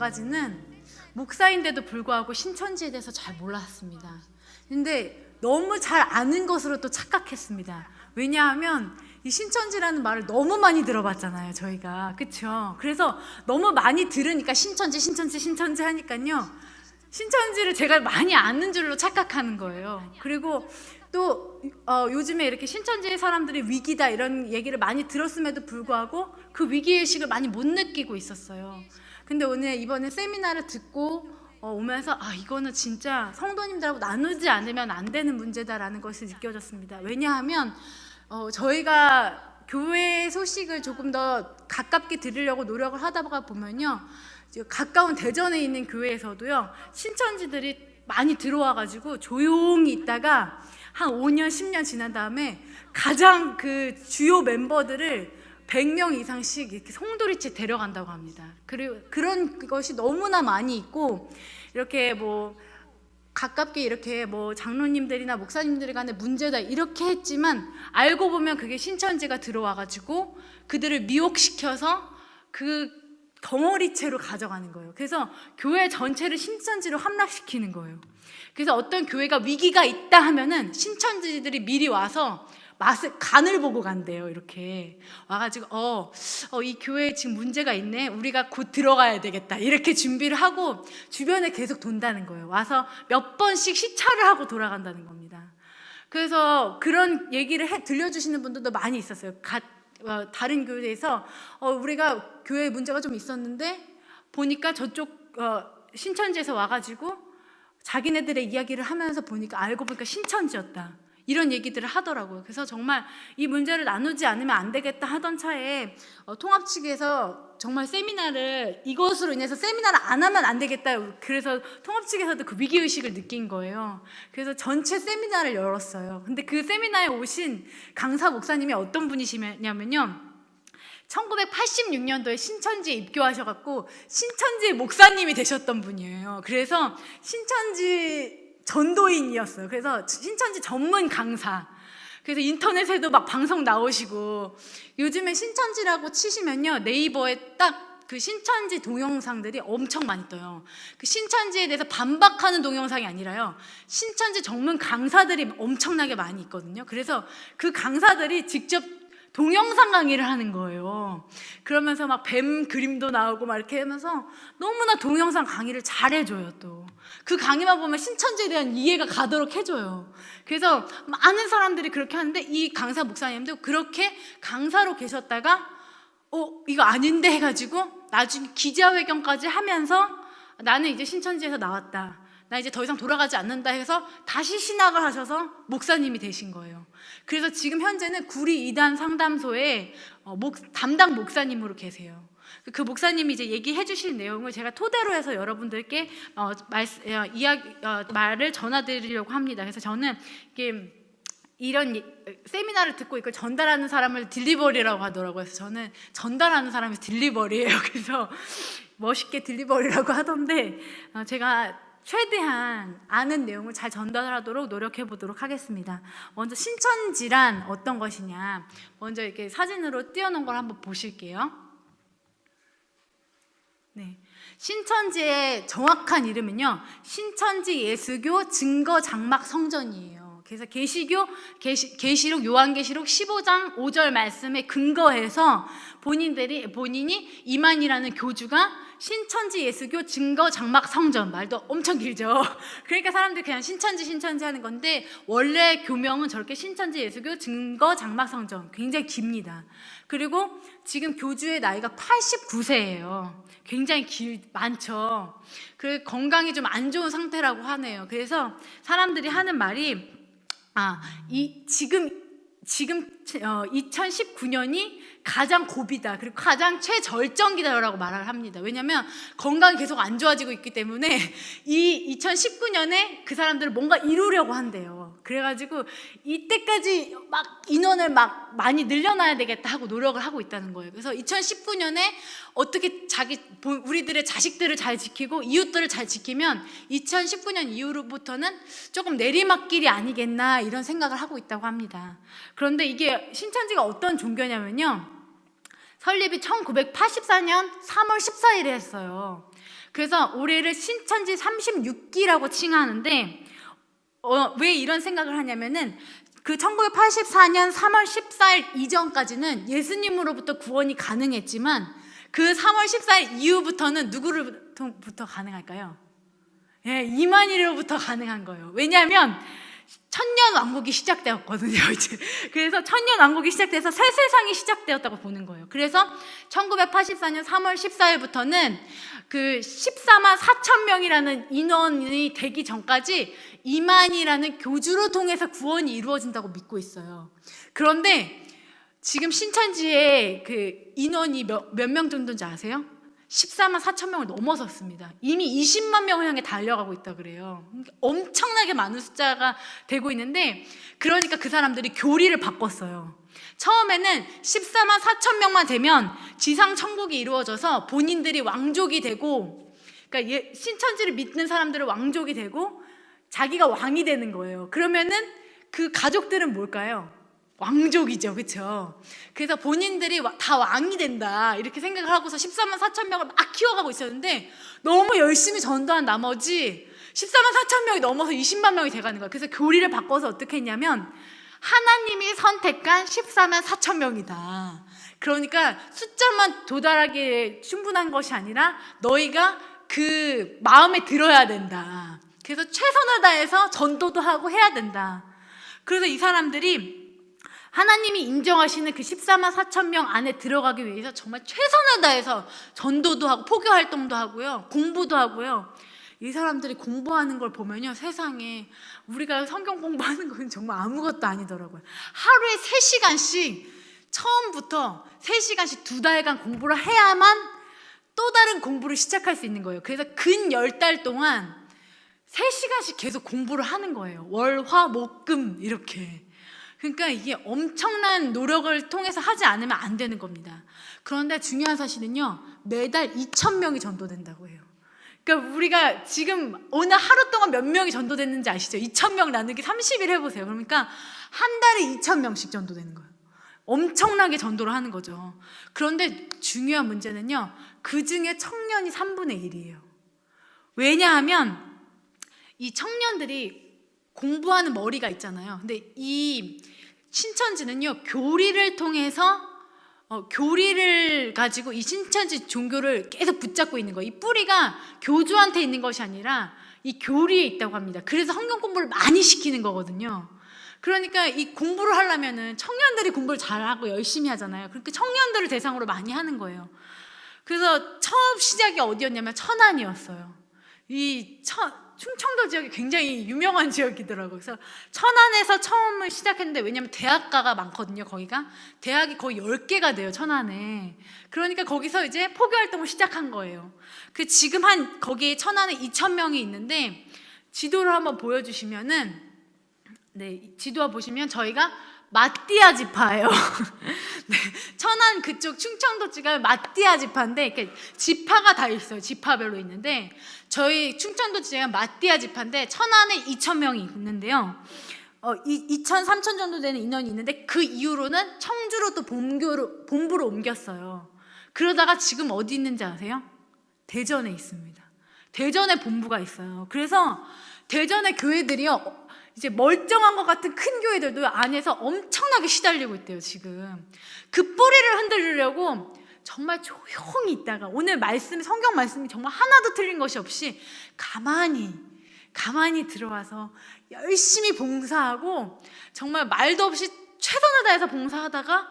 전까지는 목사인데도 불구하고 신천지에 대해서 잘 몰랐습니다. 근데 너무 잘 아는 것으로 또 착각했습니다. 왜냐하면 이 신천지라는 말을 너무 많이 들어봤잖아요, 저희가. 그쵸? 그래서 너무 많이 들으니까 신천지 하니까요, 신천지를 제가 많이 아는 줄로 착각하는 거예요. 그리고 또 요즘에 이렇게 신천지의 사람들이 위기다 이런 얘기를 많이 들었음에도 불구하고 그 위기의식을 많이 못 느끼고 있었어요. 근데 오늘 이번에 세미나를 듣고 오면서 이거는 진짜 성도님들하고 나누지 않으면 안 되는 문제다라는 것이 느껴졌습니다. 왜냐하면 저희가 교회 소식을 조금 더 가깝게 들으려고 노력을 하다 보면요, 가까운 대전에 있는 교회에서도요, 신천지들이 많이 들어와가지고 조용히 있다가 한 5년, 10년 지난 다음에 가장 그 주요 멤버들을 100명 이상씩 이렇게 송두리째 데려간다고 합니다. 그리고 그런 것이 너무나 많이 있고, 이렇게 뭐 가깝게 이렇게 뭐 장로님들이나 목사님들이 간에 문제다 이렇게 했지만, 알고 보면 그게 신천지가 들어와가지고 그들을 미혹시켜서 그 덩어리채로 가져가는 거예요. 그래서 교회 전체를 신천지로 함락시키는 거예요. 그래서 어떤 교회가 위기가 있다 하면은 신천지들이 미리 와서 간을 보고 간대요. 이렇게 와가지고 이 교회에 지금 문제가 있네, 우리가 곧 들어가야 되겠다, 이렇게 준비를 하고 주변에 계속 돈다는 거예요. 와서 몇 번씩 시찰을 하고 돌아간다는 겁니다. 그래서 그런 얘기를 들려주시는 분들도 많이 있었어요. 다른 교회에서 우리가 교회에 문제가 좀 있었는데 보니까 저쪽 신천지에서 와가지고 자기네들의 이야기를 하면서 보니까 알고 보니까 신천지였다, 이런 얘기들을 하더라고요. 그래서 정말 이 문제를 나누지 않으면 안 되겠다 하던 차에 통합 측에서 정말 이것으로 인해서 세미나를 안 하면 안 되겠다, 그래서 통합 측에서도 그 위기의식을 느낀 거예요. 그래서 전체 세미나를 열었어요. 근데 그 세미나에 오신 강사 목사님이 어떤 분이시냐면요, 1986년도에 신천지에 입교하셔갖고 신천지 목사님이 되셨던 분이에요. 그래서 신천지 전도인이었어요. 그래서 신천지 전문 강사. 그래서 인터넷에도 막 방송 나오시고, 요즘에 신천지라고 치시면요, 네이버에 딱 그 신천지 동영상들이 엄청 많이 떠요. 그 신천지에 대해서 반박하는 동영상이 아니라요, 신천지 전문 강사들이 엄청나게 많이 있거든요. 그래서 그 강사들이 직접 동영상 강의를 하는 거예요. 그러면서 막 뱀 그림도 나오고 막 이렇게 하면서 너무나 동영상 강의를 잘해줘요. 또 그 강의만 보면 신천지에 대한 이해가 가도록 해줘요. 그래서 많은 사람들이 그렇게 하는데, 이 강사 목사님도 그렇게 강사로 계셨다가 이거 아닌데 해가지고 나중에 기자회견까지 하면서 나는 이제 신천지에서 나왔다, 나 이제 더 이상 돌아가지 않는다 해서 다시 신학을 하셔서 목사님이 되신 거예요. 그래서 지금 현재는 구리 이단 상담소의 담당 목사님으로 계세요. 그 목사님이 이제 얘기해 주실 내용을 제가 토대로 해서 여러분들께 말을 전해드리려고 합니다. 그래서 저는 이런 세미나를 듣고 이걸 전달하는 사람을 딜리버리라고 하더라고요. 그래서 저는 전달하는 사람이 딜리버리예요. 그래서 멋있게 딜리버리라고 하던데, 제가 최대한 아는 내용을 잘 전달하도록 노력해 보도록 하겠습니다. 먼저 신천지란 어떤 것이냐, 먼저 이렇게 사진으로 띄워놓은 걸 한번 보실게요. 네, 신천지의 정확한 이름은요, 신천지 예수교 증거 장막 성전이에요. 그래서 계시록 요한계시록 15장 5절 말씀에 근거해서 본인이 이만희라는 교주가 신천지 예수교 증거 장막 성전, 말도 엄청 길죠. 그러니까 사람들이 그냥 신천지 하는 건데, 원래 교명은 저렇게 신천지 예수교 증거 장막 성전, 굉장히 깁니다. 그리고 지금 교주의 나이가 89세예요. 굉장히 많죠. 그 건강이 좀 안 좋은 상태라고 하네요. 그래서 사람들이 하는 말이 지금 2019년이 가장 고비다, 그리고 가장 최절정기다라고 말을 합니다. 왜냐하면 건강이 계속 안 좋아지고 있기 때문에 이 2019년에 그 사람들을 뭔가 이루려고 한대요. 그래가지고 이때까지 막 인원을 막 많이 늘려놔야 되겠다 하고 노력을 하고 있다는 거예요. 그래서 2019년에 어떻게 우리들의 자식들을 잘 지키고 이웃들을 잘 지키면 2019년 이후로부터는 조금 내리막길이 아니겠나, 이런 생각을 하고 있다고 합니다. 그런데 이게 신천지가 어떤 종교냐면요, 설립이 1984년 3월 14일에 했어요. 그래서 올해를 신천지 36기라고 칭하는데 왜 이런 생각을 하냐면은 그 1984년 3월 14일 이전까지는 예수님으로부터 구원이 가능했지만 그 3월 14일 이후부터는 누구로부터 가능할까요? 예, 이만희로부터 가능한 거예요. 왜냐하면 천년 왕국이 시작되었거든요, 이제. 그래서 천년 왕국이 시작돼서 새 세상이 시작되었다고 보는 거예요. 그래서 1984년 3월 14일부터는 그 14만 4천 명이라는 인원이 되기 전까지 이만희라는 교주로 통해서 구원이 이루어진다고 믿고 있어요. 그런데 지금 신천지의 그 인원이 몇 명 정도인지 아세요? 14만 4천 명을 넘어섰습니다. 이미 20만 명을 향해 달려가고 있다 그래요. 엄청나게 많은 숫자가 되고 있는데, 그러니까 그 사람들이 교리를 바꿨어요. 처음에는 14만 4천 명만 되면 지상 천국이 이루어져서 본인들이 왕족이 되고, 그러니까 신천지를 믿는 사람들은 왕족이 되고 자기가 왕이 되는 거예요. 그러면은 그 가족들은 뭘까요? 왕족이죠, 그렇죠? 그래서 본인들이 다 왕이 된다 이렇게 생각을 하고서 14만 4천 명을 막 키워가고 있었는데, 너무 열심히 전도한 나머지 14만 4천 명이 넘어서 20만 명이 돼가는 거예요. 그래서 교리를 바꿔서 어떻게 했냐면, 하나님이 선택한 14만 4천 명이다. 그러니까 숫자만 도달하기에 충분한 것이 아니라 너희가 그 마음에 들어야 된다. 그래서 최선을 다해서 전도도 하고 해야 된다. 그래서 이 사람들이 하나님이 인정하시는 그 14만 4천 명 안에 들어가기 위해서 정말 최선을 다해서 전도도 하고 포교 활동도 하고요, 공부도 하고요. 이 사람들이 공부하는 걸 보면요, 세상에 우리가 성경 공부하는 건 정말 아무것도 아니더라고요. 하루에 3시간씩 처음부터 3시간씩 2달간 공부를 해야만 또 다른 공부를 시작할 수 있는 거예요. 그래서 근 10달 동안 3시간씩 계속 공부를 하는 거예요. 월, 화, 목, 금 이렇게. 그러니까 이게 엄청난 노력을 통해서 하지 않으면 안 되는 겁니다. 그런데 중요한 사실은요, 매달 2,000명이 전도된다고 해요. 그러니까 우리가 지금 오늘 하루 동안 몇 명이 전도됐는지 아시죠? 2,000명 나누기 30일 해보세요. 그러니까 한 달에 2,000명씩 전도되는 거예요. 엄청나게 전도를 하는 거죠. 그런데 중요한 문제는요, 그 중에 청년이 3분의 1이에요. 왜냐하면 이 청년들이 공부하는 머리가 있잖아요. 근데 이 신천지는요, 교리를 통해서 교리를 가지고 이 신천지 종교를 계속 붙잡고 있는 거예요. 이 뿌리가 교주한테 있는 것이 아니라 이 교리에 있다고 합니다. 그래서 성경 공부를 많이 시키는 거거든요. 그러니까 이 공부를 하려면은 청년들이 공부를 잘하고 열심히 하잖아요. 그러니까 청년들을 대상으로 많이 하는 거예요. 그래서 처음 시작이 어디였냐면 천안이었어요. 충청도 지역이 굉장히 유명한 지역이더라고요. 그래서 천안에서 처음을 시작했는데, 왜냐면 대학가가 많거든요, 거기가. 대학이 거의 10개가 돼요, 천안에. 그러니까 거기서 이제 포교 활동을 시작한 거예요. 지금 거기에 천안에 2,000명이 있는데, 지도를 한번 보여주시면은, 네, 지도 보시면 저희가 마띠아 지파예요. 네, 천안 그쪽 충청도 지가 마띠아 지파인데, 이렇게 지파가 다 있어요. 지파별로 있는데, 저희 충청도 지가 마띠아 지파인데 천안에 2,000명이 있는데요. 2,000, 3,000 정도 되는 인원이 있는데, 그 이후로는 청주로 또 본부로 옮겼어요. 그러다가 지금 어디 있는지 아세요? 대전에 있습니다. 대전에 본부가 있어요. 그래서 대전의 교회들이요, 이제 멀쩡한 것 같은 큰 교회들도 안에서 엄청나게 시달리고 있대요, 지금. 그 뿌리를 흔들려고 정말 조용히 있다가, 오늘 성경 말씀이 정말 하나도 틀린 것이 없이 가만히 들어와서 열심히 봉사하고, 정말 말도 없이 최선을 다해서 봉사하다가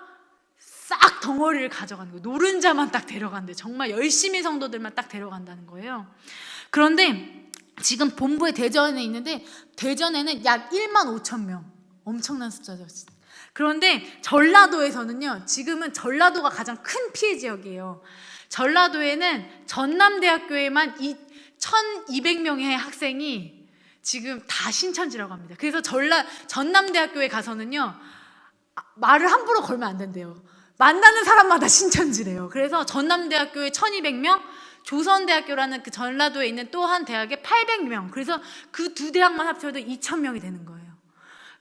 싹 덩어리를 가져가는 거예요. 노른자만 딱 데려간대요. 정말 열심히 성도들만 딱 데려간다는 거예요. 그런데 지금 본부에 대전에 있는데, 대전에는 약 1만 5천 명, 엄청난 숫자죠. 그런데 전라도에서는요, 지금은 전라도가 가장 큰 피해 지역이에요. 전라도에는 전남대학교에만 1,200명의 학생이 지금 다 신천지라고 합니다. 그래서 전남대학교에 가서는요, 말을 함부로 걸면 안 된대요. 만나는 사람마다 신천지래요. 그래서 전남대학교에 1,200명, 조선대학교라는 그 전라도에 있는 또 한 대학에 800명, 그래서 그 두 대학만 합쳐도 2,000명이 되는 거예요.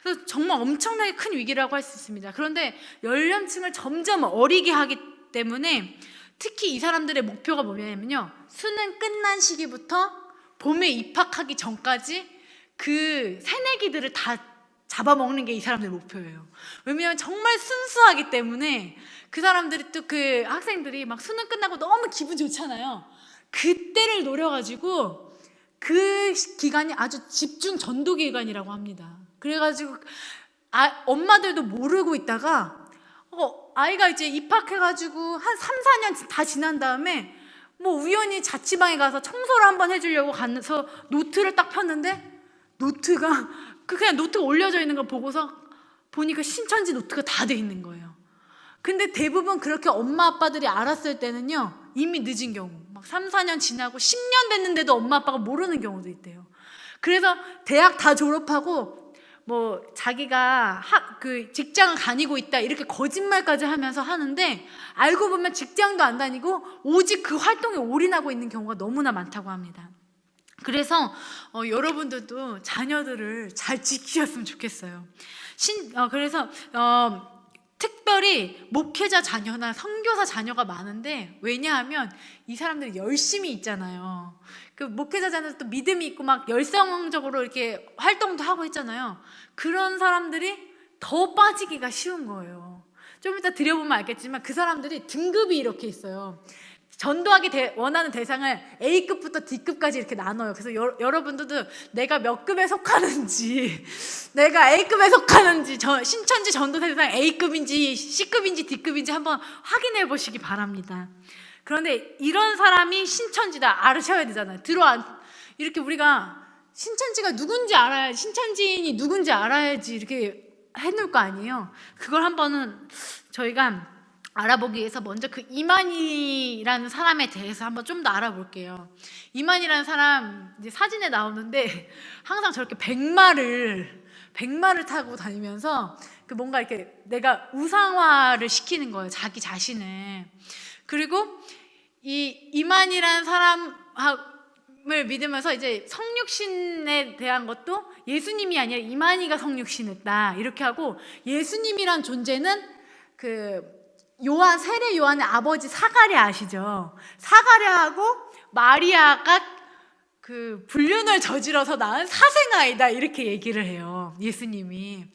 그래서 정말 엄청나게 큰 위기라고 할 수 있습니다. 그런데 연령층을 점점 어리게 하기 때문에 특히 이 사람들의 목표가 뭐냐면요, 수능 끝난 시기부터 봄에 입학하기 전까지 그 새내기들을 다 잡아먹는 게 이 사람들의 목표예요. 왜냐하면 정말 순수하기 때문에 그 사람들이 또 그 학생들이 막 수능 끝나고 너무 기분 좋잖아요. 그때를 노려가지고 그 기간이 아주 집중 전도 기간이라고 합니다. 그래가지고 엄마들도 모르고 있다가 아이가 이제 입학해가지고 한 3, 4년 다 지난 다음에 뭐 우연히 자취방에 가서 청소를 한번 해주려고 가서 노트를 딱 폈는데 노트가 그냥 노트가 올려져 있는 걸 보고서 보니까 신천지 노트가 다 돼 있는 거예요. 근데 대부분 그렇게 엄마 아빠들이 알았을 때는요, 이미 늦은 경우, 막 3, 4년 지나고 10년 됐는데도 엄마 아빠가 모르는 경우도 있대요. 그래서 대학 다 졸업하고 뭐 자기가 그 직장을 다니고 있다 이렇게 거짓말까지 하면서 하는데, 알고 보면 직장도 안 다니고 오직 그 활동에 올인하고 있는 경우가 너무나 많다고 합니다. 그래서 여러분들도 자녀들을 잘 지키셨으면 좋겠어요. 그래서 특별히 목회자 자녀나 선교사 자녀가 많은데, 왜냐하면 이 사람들이 열심히 있잖아요. 그 목회자 자녀도 또 믿음이 있고 막 열성적으로 이렇게 활동도 하고 있잖아요. 그런 사람들이 더 빠지기가 쉬운 거예요. 좀 이따 드려보면 알겠지만 그 사람들이 등급이 이렇게 있어요. 전도하기 원하는 대상을 A급부터 D급까지 이렇게 나눠요. 그래서 여러분들도 내가 몇 급에 속하는지, 내가 A급에 속하는지, 신천지 전도 대상 A급인지 C급인지 D급인지 한번 확인해 보시기 바랍니다. 그런데 이런 사람이 신천지다 아셔야 되잖아요. 이렇게 우리가 신천지가 누군지 알아야, 신천지인이 누군지 알아야지 이렇게 해놓을 거 아니에요. 그걸 한번은 저희가 알아보기 위해서 먼저 그 이만희라는 사람에 대해서 한번 좀 더 알아볼게요. 이만희라는 사람 이제 사진에 나오는데 항상 저렇게 백마를 타고 다니면서 그 뭔가 이렇게 내가 우상화를 시키는 거예요, 자기 자신을. 그리고 이 이만희라는 사람을 믿으면서 이제 성육신에 대한 것도 예수님이 아니라 이만희가 성육신했다 이렇게 하고, 예수님이란 존재는 그 세례 요한의 아버지 사가랴 아시죠? 사가랴하고 마리아가 그 불륜을 저질러서 낳은 사생아이다 이렇게 얘기를 해요, 예수님이.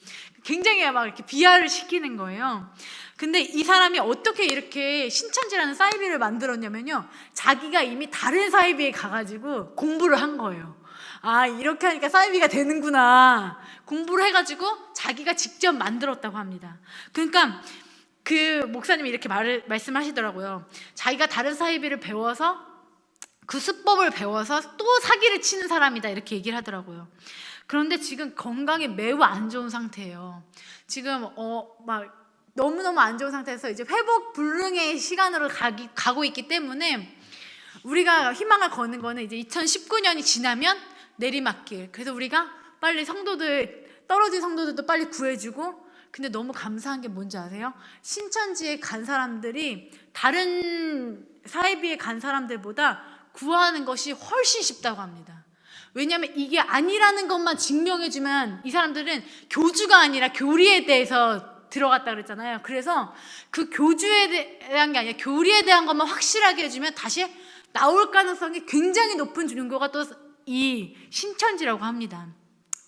굉장히 막 이렇게 비하를 시키는 거예요. 근데 이 사람이 어떻게 이렇게 신천지라는 사이비를 만들었냐면요, 자기가 이미 다른 사이비에 가가지고 공부를 한 거예요. 아, 이렇게 하니까 사이비가 되는구나. 공부를 해가지고 자기가 직접 만들었다고 합니다. 그러니까 그 목사님이 이렇게 말씀하시더라고요. 자기가 다른 사이비를 배워서 그 수법을 배워서 또 사기를 치는 사람이다 이렇게 얘기를 하더라고요. 그런데 지금 건강이 매우 안 좋은 상태예요. 지금 막 너무너무 안 좋은 상태에서 이제 회복 불능의 시간으로 가고 있기 때문에 우리가 희망을 거는 거는 이제 2019년이 지나면 내리막길. 그래서 우리가 빨리 떨어진 성도들도 빨리 구해주고. 근데 너무 감사한 게 뭔지 아세요? 신천지에 간 사람들이 다른 사이비에 간 사람들보다 구하는 것이 훨씬 쉽다고 합니다. 왜냐하면 이게 아니라는 것만 증명해주면, 이 사람들은 교주가 아니라 교리에 대해서 들어갔다 그랬잖아요. 그래서 그 교주에 대한 게 아니라 교리에 대한 것만 확실하게 해주면 다시 나올 가능성이 굉장히 높은 종교가 또 이 신천지라고 합니다.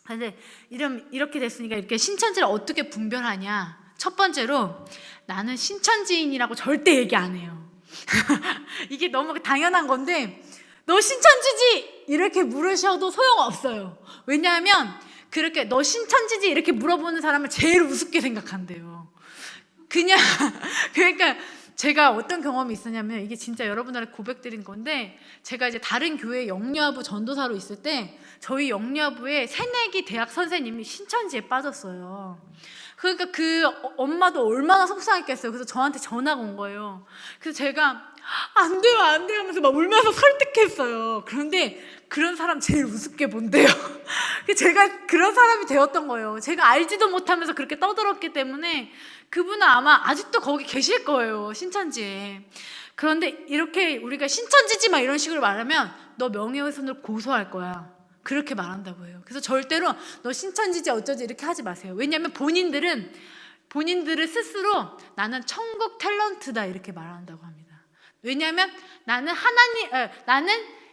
근데 이렇게 됐으니까 이렇게 신천지를 어떻게 분별하냐? 첫 번째로, 나는 신천지인이라고 절대 얘기 안 해요. 이게 너무 당연한 건데, 너 신천지지? 이렇게 물으셔도 소용없어요. 왜냐하면 그렇게 너 신천지지? 이렇게 물어보는 사람을 제일 우습게 생각한대요. 그러니까 제가 어떤 경험이 있었냐면, 이게 진짜 여러분들한테 고백드린 건데, 제가 이제 다른 교회 영유아부 전도사로 있을 때 저희 영유아부의 새내기 대학 선생님이 신천지에 빠졌어요. 그러니까 그 엄마도 얼마나 속상했겠어요. 그래서 저한테 전화가 온 거예요. 그래서 제가 안 돼요 하면서 막 울면서 설득했어요. 그런데 그런 사람 제일 우습게 본대요. 제가 그런 사람이 되었던 거예요. 제가 알지도 못하면서 그렇게 떠들었기 때문에 그분은 아마 아직도 거기 계실 거예요, 신천지에. 그런데 이렇게 우리가 신천지지 막 이런 식으로 말하면 너 명예훼손을 고소할 거야, 그렇게 말한다고 해요. 그래서 절대로 너 신천지지 어쩌지 이렇게 하지 마세요. 왜냐하면 본인들을 스스로 나는 천국 탤런트다 이렇게 말한다고 합니다. 왜냐하면 나는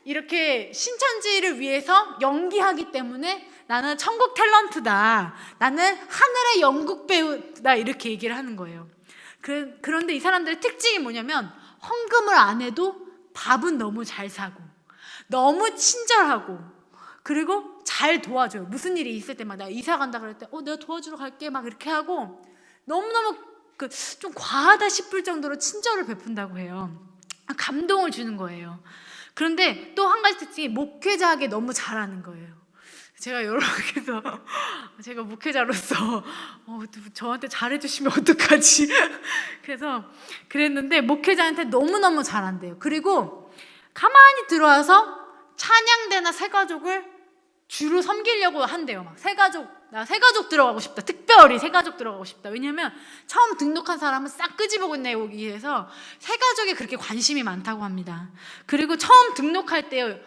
이렇게 신천지를 위해서 연기하기 때문에 나는 천국 탤런트다. 나는 하늘의 연극 배우다. 이렇게 얘기를 하는 거예요. 그런데 이 사람들의 특징이 뭐냐면 헌금을 안 해도 밥은 너무 잘 사고 너무 친절하고 그리고 잘 도와줘요. 무슨 일이 있을 때 막 나 이사 간다 그럴 때 내가 도와주러 갈게 막 이렇게 하고 너무너무 좀 과하다 싶을 정도로 친절을 베푼다고 해요. 감동을 주는 거예요. 그런데 또 한 가지 특징이 목회자에게 너무 잘하는 거예요. 제가 여러 개서 제가 목회자로서 저한테 잘해주시면 어떡하지? 그래서 그랬는데 목회자한테 너무너무 잘한대요. 그리고 가만히 들어와서 찬양대나 새가족을 주로 섬기려고 한대요. 막 나 새가족 들어가고 싶다. 특별히 새가족 들어가고 싶다. 왜냐면 처음 등록한 사람은 싹 끄집어 내오기 위해서 새가족에 그렇게 관심이 많다고 합니다. 그리고 처음 등록할 때요,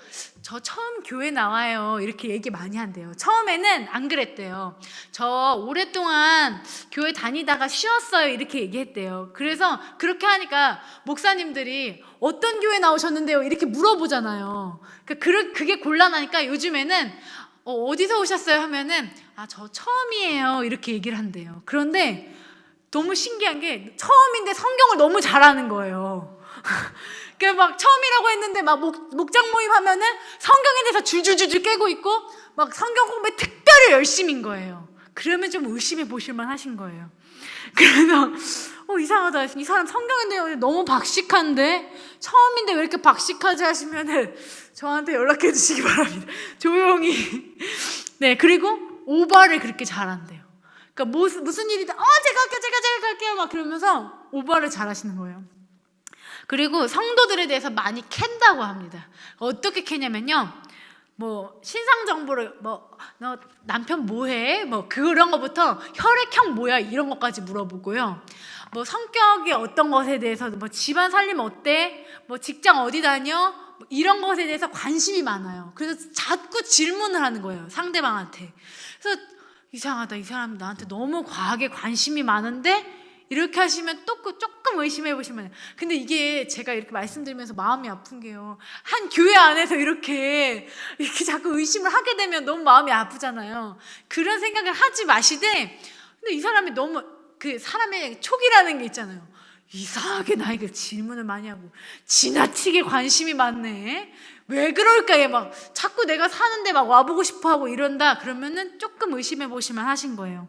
저 처음 교회 나와요 이렇게 얘기 많이 한대요. 처음에는 안 그랬대요. 저 오랫동안 교회 다니다가 쉬었어요 이렇게 얘기했대요. 그래서 그렇게 하니까 목사님들이 어떤 교회 나오셨는데요 이렇게 물어보잖아요. 그게 곤란하니까 요즘에는 어디서 오셨어요 하면은 저 처음이에요 이렇게 얘기를 한대요. 그런데 너무 신기한 게 처음인데 성경을 너무 잘하는 거예요. 막 처음이라고 했는데 막 목장 모임 하면은 성경에 대해서 줄줄줄줄 깨고 있고 막 성경 공부에 특별히 열심인 거예요. 그러면 좀 의심해 보실만 하신 거예요. 그래서 이상하다. 이 사람 성경에 대해 너무 박식한데 처음인데 왜 이렇게 박식하지 하시면은 저한테 연락해 주시기 바랍니다. 조용히. 네, 그리고 오바를 그렇게 잘한대요. 그러니까 무슨 일이든 제가 갈게요 막 그러면서 오바를 잘하시는 거예요. 그리고 성도들에 대해서 많이 캔다고 합니다. 어떻게 캐냐면요, 신상 정보를 너 남편 뭐해? 그런 거부터 혈액형 뭐야? 이런 것까지 물어보고요. 성격이 어떤 것에 대해서 집안 살림 어때? 직장 어디 다녀? 이런 것에 대해서 관심이 많아요. 그래서 자꾸 질문을 하는 거예요, 상대방한테. 그래서 이상하다, 이 사람 나한테 너무 과하게 관심이 많은데 이렇게 하시면 또 조금 의심해 보시면 돼요. 근데 이게 제가 이렇게 말씀드리면서 마음이 아픈 게요, 한 교회 안에서 이렇게 자꾸 의심을 하게 되면 너무 마음이 아프잖아요. 그런 생각을 하지 마시되, 근데 이 사람이 너무 사람의 촉이라는 게 있잖아요. 이상하게 나에게 질문을 많이 하고 지나치게 관심이 많네. 왜 그럴까? 얘 자꾸 내가 사는데 와보고 싶어 하고 이런다. 그러면은 조금 의심해 보시면 하신 거예요.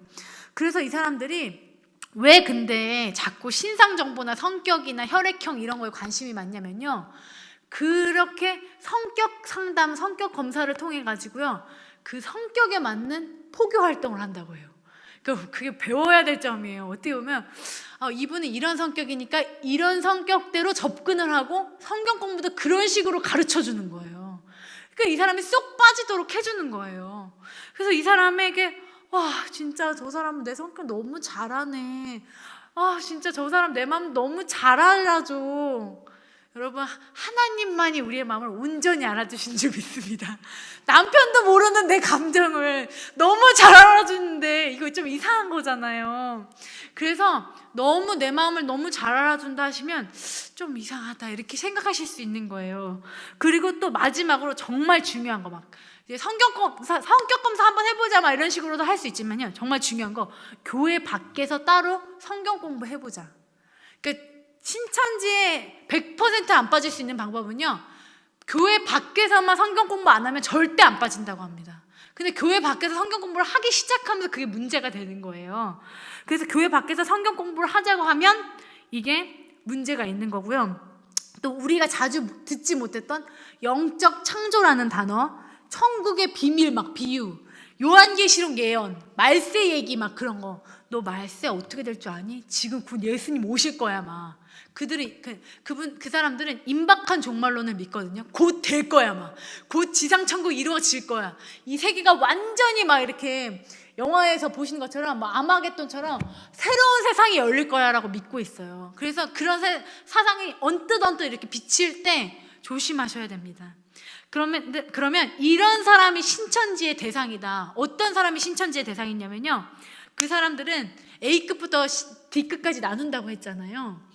그래서 이 사람들이 왜 근데 자꾸 신상 정보나 성격이나 혈액형 이런 거에 관심이 많냐면요, 그렇게 성격 상담, 성격 검사를 통해 가지고요, 그 성격에 맞는 포교 활동을 한다고 해요. 그게 배워야 될 점이에요. 어떻게 보면 이분은 이런 성격이니까 이런 성격대로 접근을 하고 성경 공부도 그런 식으로 가르쳐 주는 거예요. 그러니까 이 사람이 쏙 빠지도록 해주는 거예요. 그래서 이 사람에게 진짜 저 사람은 내 성격 너무 잘하네. 진짜 저 사람 내 마음 너무 잘 알아줘. 여러분, 하나님만이 우리의 마음을 온전히 알아주신 줄 믿습니다. 남편도 모르는 내 감정을 너무 잘 알아주는데 이거 좀 이상한 거잖아요. 그래서 너무 내 마음을 너무 잘 알아준다 하시면 좀 이상하다 이렇게 생각하실 수 있는 거예요. 그리고 또 마지막으로 정말 중요한 거, 성격 검사 한번 해보자 막 이런 식으로도 할 수 있지만요, 정말 중요한 거, 교회 밖에서 따로 성경 공부 해보자. 그러니까 신천지에 100% 안 빠질 수 있는 방법은요, 교회 밖에서만 성경 공부 안 하면 절대 안 빠진다고 합니다. 근데 교회 밖에서 성경 공부를 하기 시작하면서 그게 문제가 되는 거예요. 그래서 교회 밖에서 성경 공부를 하자고 하면 이게 문제가 있는 거고요. 또 우리가 자주 듣지 못했던 영적 창조라는 단어, 천국의 비밀 비유, 요한계시록 예언, 말세 얘기 그런 거, 너 말세 어떻게 될 줄 아니? 지금 곧 예수님 오실 거야 그 사람들은 임박한 종말론을 믿거든요. 곧 될 거야 곧 지상천국 이루어질 거야. 이 세계가 완전히 이렇게 영화에서 보신 것처럼 아마겟돈처럼 새로운 세상이 열릴 거야라고 믿고 있어요. 그래서 그런 사상이 언뜻 이렇게 비칠 때 조심하셔야 됩니다. 그러면 이런 사람이 신천지의 대상이다. 어떤 사람이 신천지의 대상이냐면요, 그 사람들은 A급부터 D급까지 나눈다고 했잖아요.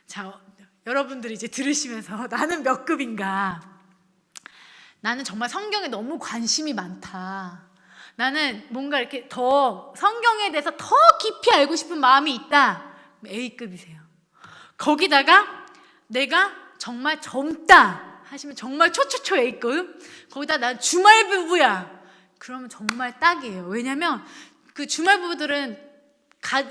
자, 여러분들이 이제 들으시면서 나는 몇 급인가? 나는 정말 성경에 너무 관심이 많다. 나는 뭔가 이렇게 더 성경에 대해서 더 깊이 알고 싶은 마음이 있다. A급이세요. 거기다가 내가 정말 젊다 하시면 정말 초초초 A급. 거기다 난 주말 부부야. 그러면 정말 딱이에요. 왜냐면 그 주말 부부들은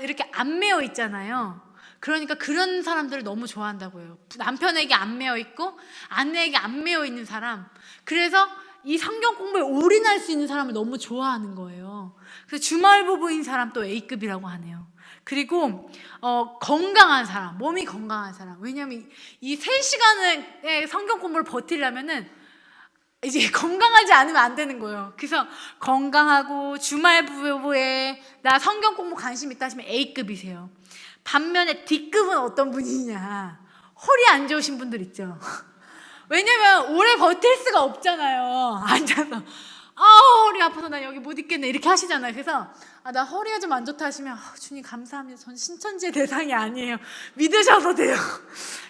이렇게 안 매여 있잖아요. 그러니까 그런 사람들을 너무 좋아한다고요. 남편에게 안 매여 있고 아내에게 안 매여 있는 사람. 그래서 이 성경 공부에 올인할 수 있는 사람을 너무 좋아하는 거예요. 그래서 주말 부부인 사람 또 A급이라고 하네요. 그리고 건강한 사람, 몸이 건강한 사람. 왜냐하면 이 3시간의 성경 공부를 버티려면은 이제 건강하지 않으면 안 되는 거예요. 그래서 건강하고 주말 부부에 나 성경 공부 관심 있다 하시면 A급이세요. 반면에 D급은 어떤 분이냐? 허리 안 좋으신 분들 있죠. 왜냐면 오래 버틸 수가 없잖아요. 앉아서 허리 아파서 나 여기 못 있겠네 이렇게 하시잖아요. 그래서 나 허리가 좀 안 좋다 하시면 주님 감사합니다. 전 신천지의 대상이 아니에요. 믿으셔도 돼요.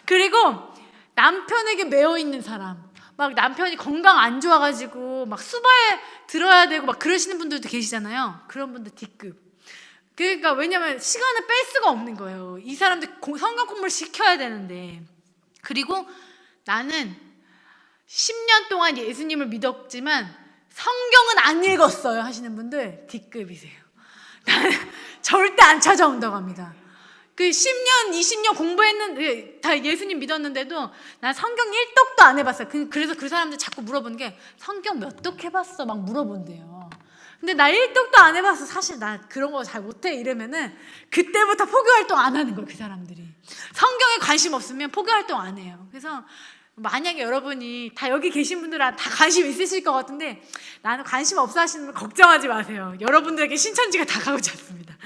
그리고 남편에게 매여 있는 사람, 막 남편이 건강 안 좋아가지고 막 수바에 들어야 되고 막 그러시는 분들도 계시잖아요. 그런 분들 D급. 그러니까 왜냐면 시간을 뺄 수가 없는 거예요. 이 사람들 성경 공부를 시켜야 되는데. 그리고 나는 10년 동안 예수님을 믿었지만 성경은 안 읽었어요 하시는 분들 D급이세요. 나는 절대 안 찾아온다고 합니다. 그 10년, 20년 공부했는데 다 예수님 믿었는데도 난 성경 1독도 안 해봤어요. 그래서 그 사람들 자꾸 물어보는 게 성경 몇 독 해봤어? 막 물어본대요. 근데 나 1독도 안 해봤어. 사실 나 그런 거 잘 못해 이러면은 그때부터 포교활동 안 하는 거예요. 그 사람들이 성경에 관심 없으면 포교활동 안 해요. 그래서 만약에 여러분이 다 여기 계신 분들은 다 관심 있으실 것 같은데 나는 관심 없어 하시는 분 걱정하지 마세요. 여러분들에게 신천지가 다가오지 않습니다.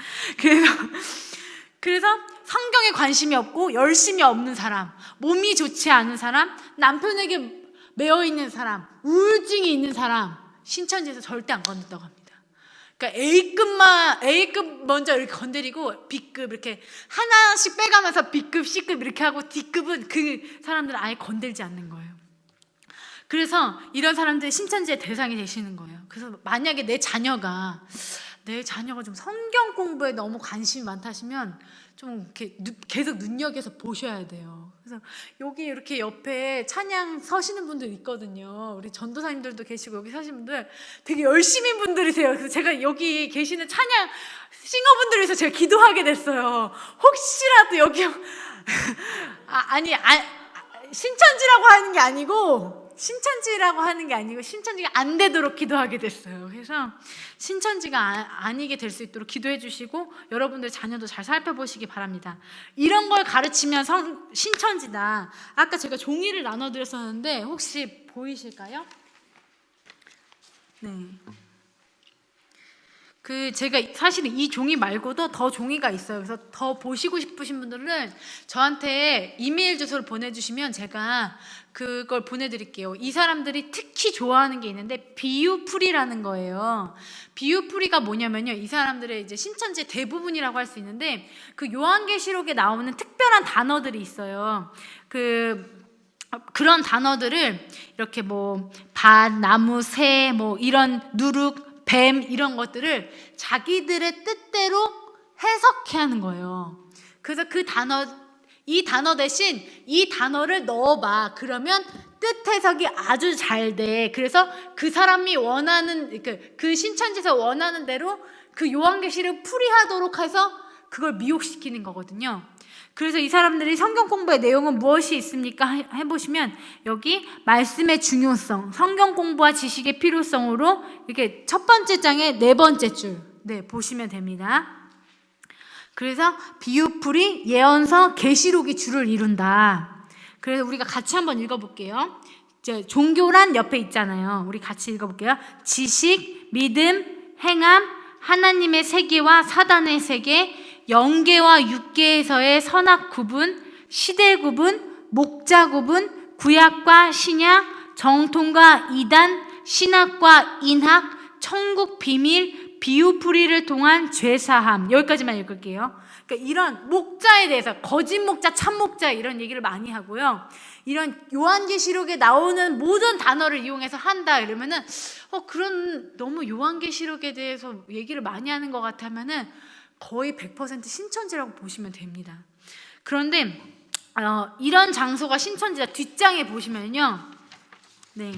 그래서 성경에 관심이 없고 열심이 없는 사람, 몸이 좋지 않은 사람, 남편에게 매여 있는 사람, 우울증이 있는 사람 신천지에서 절대 안 건든다고 합니다. 그러니까 A급 먼저 이렇게 건드리고 B급 이렇게 하나씩 빼가면서 B급, C급 이렇게 하고 D급은 그 사람들은 아예 건들지 않는 거예요. 그래서 이런 사람들이 신천지의 대상이 되시는 거예요. 그래서 만약에 내 자녀가 좀 성경 공부에 너무 관심이 많다 하시면 좀 이렇게 계속 눈여겨서 보셔야 돼요. 그래서 여기 이렇게 옆에 찬양 서시는 분들 있거든요. 우리 전도사님들도 계시고 여기 서시는 분들 되게 열심히 분들이세요. 그래서 제가 여기 계시는 찬양 싱어분들을 위해서 제가 기도하게 됐어요. 혹시라도 여기 신천지라고 하는 게 아니고 신천지가 안 되도록 기도하게 됐어요. 그래서 신천지가 아니게 될 수 있도록 기도해 주시고 여러분들 자녀도 잘 살펴보시기 바랍니다. 이런 걸 가르치면 신천지다. 아까 제가 종이를 나눠드렸었는데 혹시 보이실까요? 네. 제가 사실은 이 종이 말고도 더 종이가 있어요. 그래서 더 보시고 싶으신 분들은 저한테 이메일 주소를 보내주시면 제가 그걸 보내드릴게요. 이 사람들이 특히 좋아하는 게 있는데 비유풀이라는 거예요. 비유풀이가 뭐냐면요, 이 사람들의 이제 신천지 대부분이라고 할 수 있는데 그 요한계시록에 나오는 특별한 단어들이 있어요. 그런 단어들을 이렇게 뭐 밭, 나무, 새, 뭐 이런 누룩, 뱀 이런 것들을 자기들의 뜻대로 해석해 하는 거예요. 그래서 이 단어 대신 이 단어를 넣어봐. 그러면 뜻 해석이 아주 잘 돼. 그래서 그 사람이 원하는 그 신천지에서 원하는 대로 그 요한계시를 풀이하도록 해서 그걸 미혹시키는 거거든요. 그래서 이 사람들이 성경 공부의 내용은 무엇이 있습니까? 해보시면 여기 말씀의 중요성, 성경 공부와 지식의 필요성으로 이렇게 첫 번째 장의 네 번째 줄 보시면 됩니다. 그래서 비유풀이, 예언서, 계시록이 줄을 이룬다. 그래서 우리가 같이 한번 읽어볼게요. 이제 종교란 옆에 있잖아요. 우리 같이 읽어볼게요. 지식, 믿음, 행함, 하나님의 세계와 사단의 세계, 영계와 육계에서의 선악 구분, 시대 구분, 목자 구분, 구약과 신약, 정통과 이단, 신학과 인학, 천국 비밀, 비유풀이를 통한 죄사함. 여기까지만 읽을게요. 그러니까 이런 목자에 대해서 거짓 목자, 참 목자 이런 얘기를 많이 하고요. 이런 요한계시록에 나오는 모든 단어를 이용해서 한다 이러면은 그런 너무 요한계시록에 대해서 얘기를 많이 하는 것 같으면은 거의 100% 신천지라고 보시면 됩니다. 그런데 이런 장소가 신천지다. 뒷장에 보시면요. 네.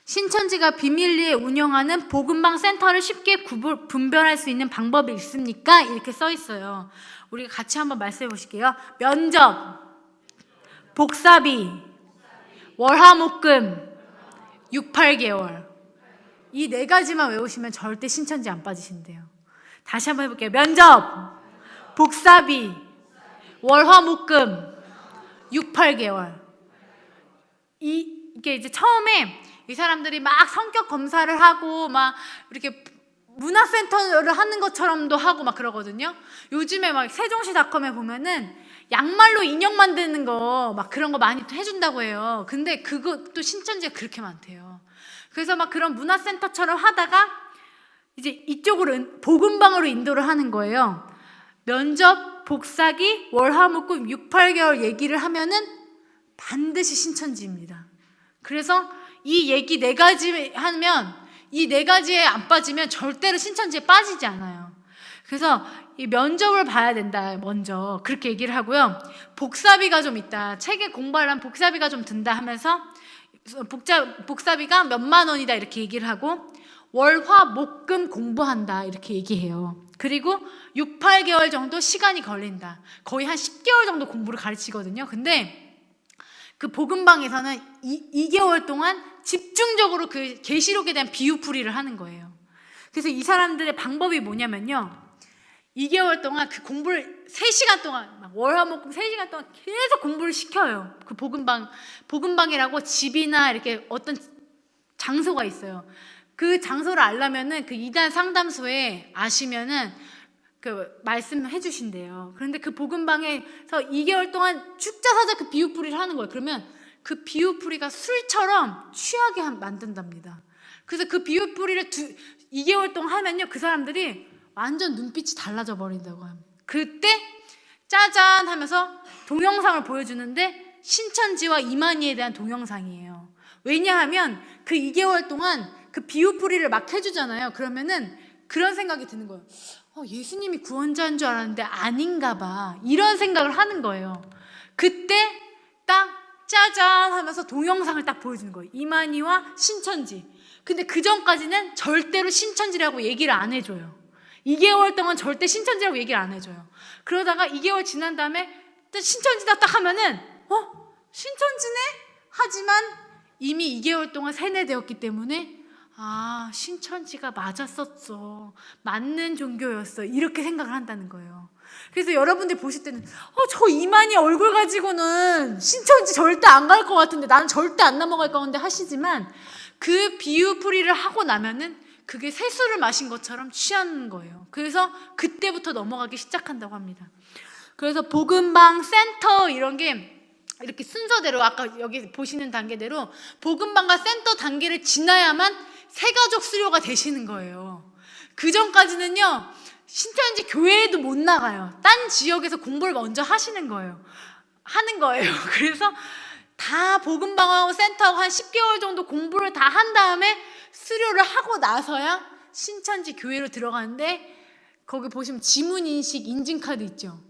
신천지가 비밀리에 운영하는 복음방 센터를 쉽게 분별할 수 있는 방법이 있습니까? 이렇게 써 있어요. 우리가 같이 한번 말씀해 보실게요. 면접, 복사비, 월화목금, 6, 8개월. 이 4가지만 외우시면 절대 신천지 안 빠지신대요. 다시 한번 해볼게요. 면접, 복사비, 월화목금, 6, 8개월. 이게 이제 처음에 이 사람들이 막 성격 검사를 하고 막 이렇게 문화센터를 하는 것처럼도 하고 막 그러거든요. 요즘에 막 세종시닷컴에 보면은 양말로 인형 만드는 거 막 그런 거 많이 해준다고 해요. 근데 그것도 신천지가 그렇게 많대요. 그래서 막 그런 문화센터처럼 하다가 이제 이쪽으로 복음방으로 인도를 하는 거예요. 면접, 복사기, 월화목금 6, 8개월 얘기를 하면은 반드시 신천지입니다. 그래서 이 얘기 4가지 하면 이 4가지에 안 빠지면 절대로 신천지에 빠지지 않아요. 그래서 이 면접을 봐야 된다 먼저 그렇게 얘기를 하고요. 복사비가 좀 있다. 책에 공부하려면 복사비가 좀 든다 하면서 복사비가 몇만 원이다 이렇게 얘기를 하고 월화목금 공부한다 이렇게 얘기해요. 그리고 6, 8개월 정도 시간이 걸린다. 거의 한 10개월 정도 공부를 가르치거든요. 근데 그 복음방에서는 2개월 동안 집중적으로 그 계시록에 대한 비유풀이를 하는 거예요. 그래서 이 사람들의 방법이 뭐냐면요. 2개월 동안 그 공부를 3시간 동안 막 월화목금 3시간 동안 계속 공부를 시켜요. 그 복음방이라고 집이나 이렇게 어떤 장소가 있어요. 그 장소를 알려면은 그 2단 상담소에 아시면은 그 말씀해 주신대요. 그런데 그 복음방에서 2개월 동안 축자사자 그 비유풀이를 하는 거예요. 그러면 그 비유풀이가 술처럼 취하게 만든답니다. 그래서 그 비유풀이를 2개월 동안 하면요. 그 사람들이 완전 눈빛이 달라져 버린다고 합니다. 그때 짜잔 하면서 동영상을 보여주는데 신천지와 이만희에 대한 동영상이에요. 왜냐하면 그 2개월 동안 그 비유풀이를 막 해주잖아요. 그러면은 그런 생각이 드는 거예요. 예수님이 구원자인 줄 알았는데 아닌가 봐. 이런 생각을 하는 거예요. 그때 딱 짜잔 하면서 동영상을 딱 보여주는 거예요. 이만희와 신천지. 근데 그 전까지는 절대로 신천지라고 얘기를 안 해줘요. 2개월 동안 절대 신천지라고 얘기를 안 해줘요. 그러다가 2개월 지난 다음에 신천지다 딱 하면은 신천지네? 하지만 이미 2개월 동안 세뇌되었기 때문에 신천지가 맞았었어. 맞는 종교였어. 이렇게 생각을 한다는 거예요. 그래서 여러분들 보실 때는 저 이만희 얼굴 가지고는 신천지 절대 안 갈 것 같은데 나는 절대 안 넘어갈 건데 하시지만 그 비유풀이를 하고 나면은 그게 새술을 마신 것처럼 취하는 거예요. 그래서 그때부터 넘어가기 시작한다고 합니다. 그래서 복음방, 센터 이런 게 이렇게 순서대로 아까 여기 보시는 단계대로 복음방과 센터 단계를 지나야만 새가족 수료가 되시는 거예요. 그 전까지는요 신천지 교회에도 못 나가요. 딴 지역에서 공부를 먼저 하는 거예요. 그래서 다 복음방하고 센터하고 한 10개월 정도 공부를 다 한 다음에 수료를 하고 나서야 신천지 교회로 들어가는데 거기 보시면 지문인식 인증카드 있죠.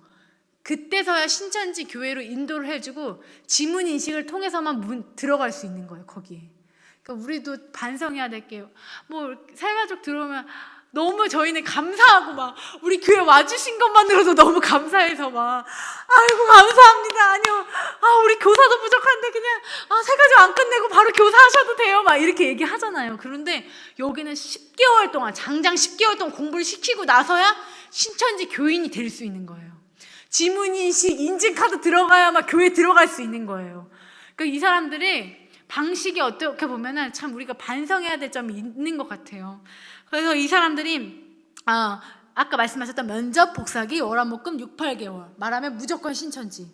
그때서야 신천지 교회로 인도를 해주고 지문인식을 통해서만 들어갈 수 있는 거예요. 거기에. 그러니까 우리도 반성해야 될 게 새가족 들어오면 너무 저희는 감사하고 막 우리 교회 와주신 것만으로도 너무 감사해서 막 아이고 감사합니다. 아니요 우리 교사도 부족한데 그냥 새가족 안 끝내고 바로 교사하셔도 돼요 막 이렇게 얘기하잖아요. 그런데 여기는 10개월 동안 장장 10개월 동안 공부를 시키고 나서야 신천지 교인이 될 수 있는 거예요. 지문인식 인증카드 들어가야 막 교회 들어갈 수 있는 거예요. 그러니까 이 사람들이 방식이 어떻게 보면은 참 우리가 반성해야 될 점이 있는 것 같아요. 그래서 이 사람들이 아까 말씀하셨던 면접, 복사기, 월화목금 6, 8개월 말하면 무조건 신천지.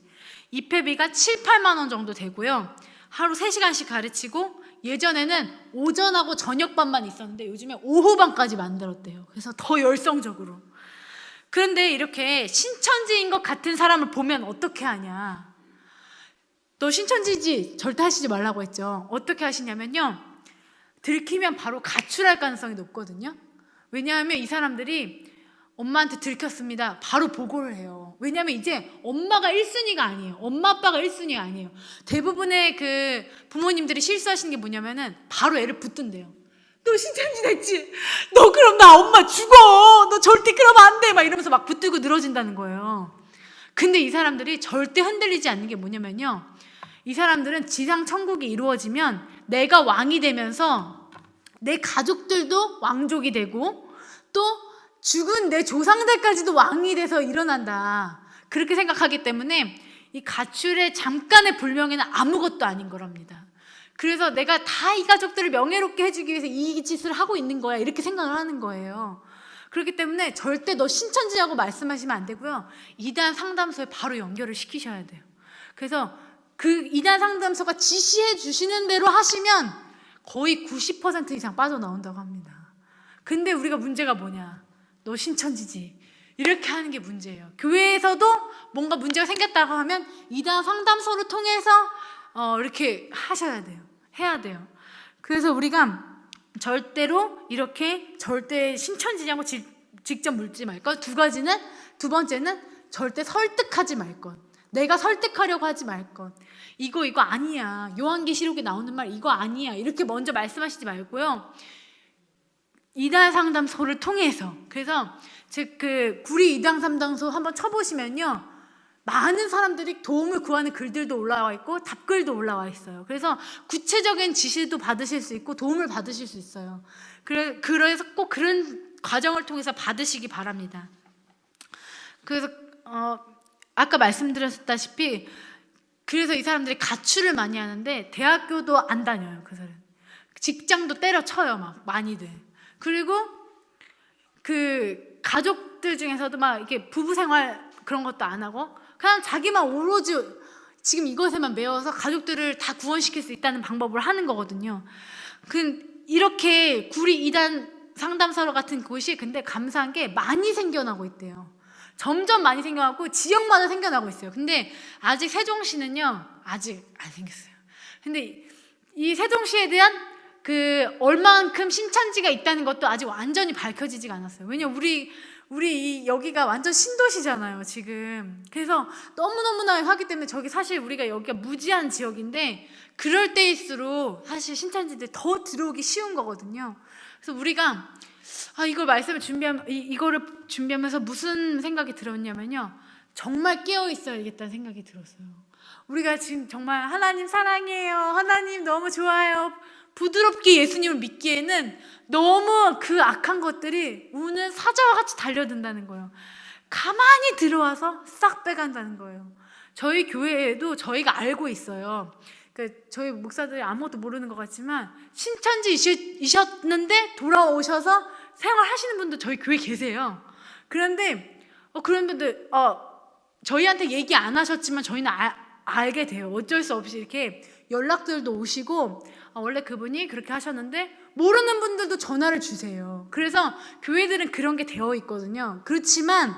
입회비가 7, 8만 원 정도 되고요. 하루 3시간씩 가르치고 예전에는 오전하고 저녁반만 있었는데 요즘에 오후반까지 만들었대요. 그래서 더 열성적으로. 그런데 이렇게 신천지인 것 같은 사람을 보면 어떻게 하냐? 너 신천지지? 절대 하시지 말라고 했죠. 어떻게 하시냐면요, 들키면 바로 가출할 가능성이 높거든요. 왜냐하면 이 사람들이 엄마한테 들켰습니다, 바로 보고를 해요. 왜냐하면 이제 엄마가 1순위가 아니에요. 엄마 아빠가 1순위가 아니에요. 대부분의 그 부모님들이 실수하시는 게 뭐냐면은 바로 애를 붙든대요. 너 신천지 됐지? 너 그럼 나 엄마 죽어! 너 절대 그러면 안 돼! 막 이러면서 막 붙들고 늘어진다는 거예요. 근데 이 사람들이 절대 흔들리지 않는 게 뭐냐면요, 이 사람들은 지상 천국이 이루어지면 내가 왕이 되면서 내 가족들도 왕족이 되고 또 죽은 내 조상들까지도 왕이 돼서 일어난다, 그렇게 생각하기 때문에 이 가출의 잠깐의 불명예는 아무것도 아닌 거랍니다. 그래서 내가 다 이 가족들을 명예롭게 해주기 위해서 이 짓을 하고 있는 거야, 이렇게 생각을 하는 거예요. 그렇기 때문에 절대 너 신천지라고 말씀하시면 안 되고요, 이단 상담소에 바로 연결을 시키셔야 돼요. 그래서 그 이단 상담소가 지시해 주시는 대로 하시면 거의 90% 이상 빠져나온다고 합니다. 근데 우리가 문제가 뭐냐? 너 신천지지? 이렇게 하는 게 문제예요. 교회에서도 뭔가 문제가 생겼다고 하면 이단 상담소를 통해서 이렇게 하셔야 돼요. 해야 돼요. 그래서 우리가 절대로 이렇게 절대 신천지냐고 직접 묻지 말 것. 두 번째는 절대 설득하지 말 것. 내가 설득하려고 하지 말 것. 이거 아니야. 요한계시록에 나오는 말 이거 아니야, 이렇게 먼저 말씀하시지 말고요, 이단 상담소를 통해서. 그래서 즉 그 구리 이단 상담소 한번 쳐보시면요, 많은 사람들이 도움을 구하는 글들도 올라와 있고 답글도 올라와 있어요. 그래서 구체적인 지시도 받으실 수 있고 도움을 받으실 수 있어요. 그래서 꼭 그런 과정을 통해서 받으시기 바랍니다. 그래서 아까 말씀드렸다시피 그래서 이 사람들이 가출을 많이 하는데 대학교도 안 다녀요. 그 사람 직장도 때려쳐요, 막 많이들. 그리고 그 가족들 중에서도 막 이렇게 부부 생활 그런 것도 안 하고 그냥 자기만 오로지 지금 이것에만 매여서 가족들을 다 구원시킬 수 있다는 방법을 하는 거거든요. 이렇게 구리 이단 상담소 같은 곳이 근데 감사한 게 많이 생겨나고 있대요. 점점 많이 생겨나고 지역마다 생겨나고 있어요. 근데 아직 세종시는요, 아직 안 생겼어요. 근데 이 세종시에 대한 그 얼만큼 신천지가 있다는 것도 아직 완전히 밝혀지지가 않았어요. 왜냐면 우리 여기가 완전 신도시잖아요, 지금. 그래서 너무너무나 하기 때문에 저기 사실 우리가 여기가 무지한 지역인데 그럴 때일수록 사실 신천지들이 더 들어오기 쉬운 거거든요. 그래서 우리가 이거를 준비하면서 무슨 생각이 들었냐면요, 정말 깨어 있어야겠다는 생각이 들었어요. 우리가 지금 정말 하나님 사랑해요, 하나님 너무 좋아요, 부드럽게 예수님을 믿기에는 너무 그 악한 것들이 우는 사자와 같이 달려든다는 거예요. 가만히 들어와서 싹 빼간다는 거예요. 저희 교회에도 저희가 알고 있어요. 저희 목사들이 아무것도 모르는 것 같지만 신천지이셨는데 돌아오셔서 생활하시는 분도 저희 교회에 계세요. 그런데 그런 분들 저희한테 얘기 안 하셨지만 저희는 알게 돼요. 어쩔 수 없이 이렇게 연락들도 오시고 원래 그분이 그렇게 하셨는데 모르는 분들도 전화를 주세요. 그래서 교회들은 그런 게 되어 있거든요. 그렇지만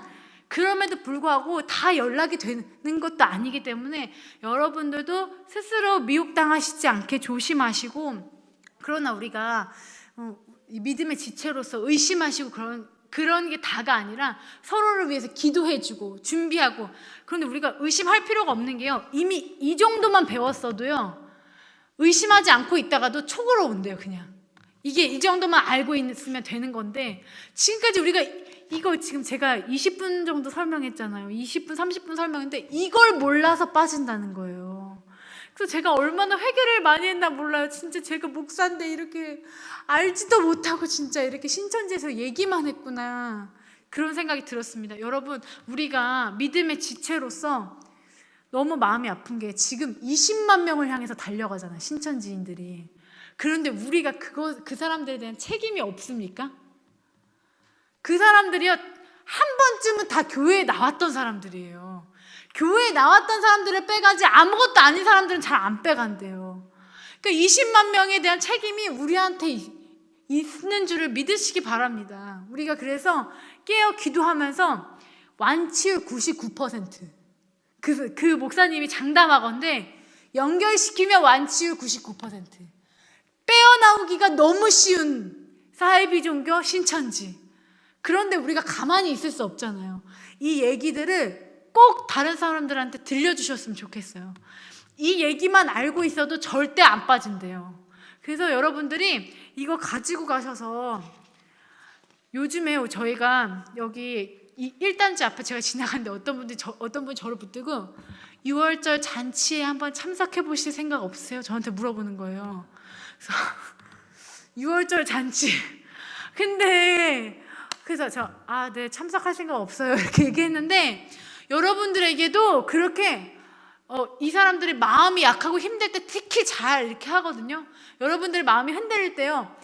그럼에도 불구하고 다 연락이 되는 것도 아니기 때문에 여러분들도 스스로 미혹당하시지 않게 조심하시고, 그러나 우리가 믿음의 지체로서 의심하시고 그런 게 다가 아니라 서로를 위해서 기도해주고 준비하고. 그런데 우리가 의심할 필요가 없는 게요, 이미 이 정도만 배웠어도요 의심하지 않고 있다가도 촉으로 온대요. 그냥 이게 이 정도만 알고 있으면 되는 건데, 지금까지 우리가 이거 지금 제가 20분 정도 설명했잖아요. 20분 30분 설명했는데 이걸 몰라서 빠진다는 거예요. 그래서 제가 얼마나 회개를 많이 했나 몰라요. 진짜 제가 목사인데 이렇게 알지도 못하고 진짜 이렇게 신천지에서 얘기만 했구나, 그런 생각이 들었습니다. 여러분, 우리가 믿음의 지체로서 너무 마음이 아픈 게 지금 20만 명을 향해서 달려가잖아요, 신천지인들이. 그런데 우리가 그 사람들에 대한 책임이 없습니까? 그 사람들이요, 한 번쯤은 다 교회에 나왔던 사람들이에요. 교회에 나왔던 사람들을 빼가지 아무것도 아닌 사람들은 잘 안 빼간대요. 그러니까 20만 명에 대한 책임이 우리한테 있는 줄을 믿으시기 바랍니다. 우리가 그래서 깨어 기도하면서 완치율 99%. 그 목사님이 장담하건대 연결시키면 완치율 99%. 빼어나오기가 너무 쉬운 사이비 종교 신천지. 그런데 우리가 가만히 있을 수 없잖아요. 이 얘기들을 꼭 다른 사람들한테 들려주셨으면 좋겠어요. 이 얘기만 알고 있어도 절대 안 빠진대요. 그래서 여러분들이 이거 가지고 가셔서, 요즘에 저희가 여기 이 1단지 앞에 제가 지나갔는데 어떤 분이 저를 붙들고 6월절 잔치에 한번 참석해 보실 생각 없으세요? 저한테 물어보는 거예요. 그래서 6월절 잔치. 근데 그래서 네, 참석할 생각 없어요. 이렇게 얘기했는데, 여러분들에게도 그렇게 이 사람들이 마음이 약하고 힘들 때 특히 잘 이렇게 하거든요. 여러분들 마음이 흔들릴 때요,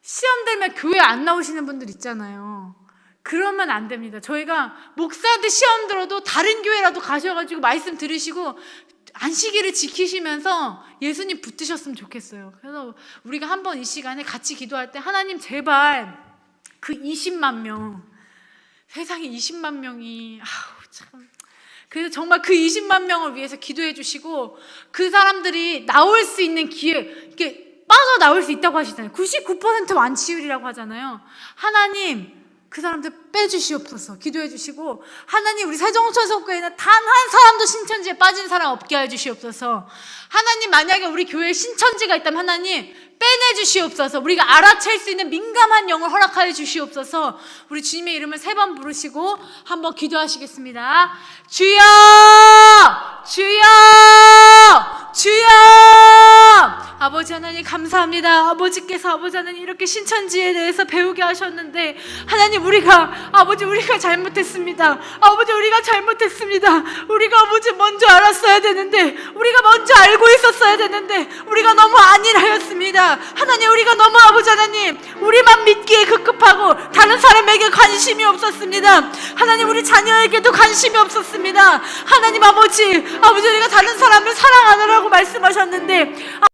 시험 들면 교회 안 나오시는 분들 있잖아요. 그러면 안 됩니다. 저희가 목사한테 시험 들어도 다른 교회라도 가셔가지고 말씀 들으시고 안식일을 지키시면서 예수님 붙드셨으면 좋겠어요. 그래서 우리가 한번 이 시간에 같이 기도할 때, 하나님 제발 그 20만 명, 세상에 20만 명이 참. 그래서 정말 그 20만 명을 위해서 기도해 주시고, 그 사람들이 나올 수 있는 기회, 이렇게 빠져나올 수 있다고 하시잖아요. 99% 완치율이라고 하잖아요. 하나님 그 사람들 빼주시옵소서. 기도해 주시고, 하나님 우리 세종천성교회는 단 한 사람도 신천지에 빠진 사람 없게 해주시옵소서. 하나님 만약에 우리 교회에 신천지가 있다면 하나님 빼내주시옵소서. 우리가 알아챌 수 있는 민감한 영을 허락하여 주시옵소서. 우리 주님의 이름을 3번 부르시고 한번 기도하시겠습니다. 주여! 주여! 주여! 아버지 하나님 감사합니다. 아버지께서 아버지 하나님 이렇게 신천지에 대해서 배우게 하셨는데, 하나님 우리가 잘못했습니다. 아버지 우리가 잘못했습니다. 우리가 아버지 먼저 알았어야 되는데, 우리가 먼저 알고 있었어야 되는데, 우리가 너무 안일하였습니다. 하나님 우리가 너무 아버지 하나님 우리만 믿기에 급급하고 다른 사람에게 관심이 없었습니다. 하나님 우리 자녀에게도 관심이 없었습니다. 하나님 아버지 우리가 다른 사람을 사랑하느라고 말씀하셨는데,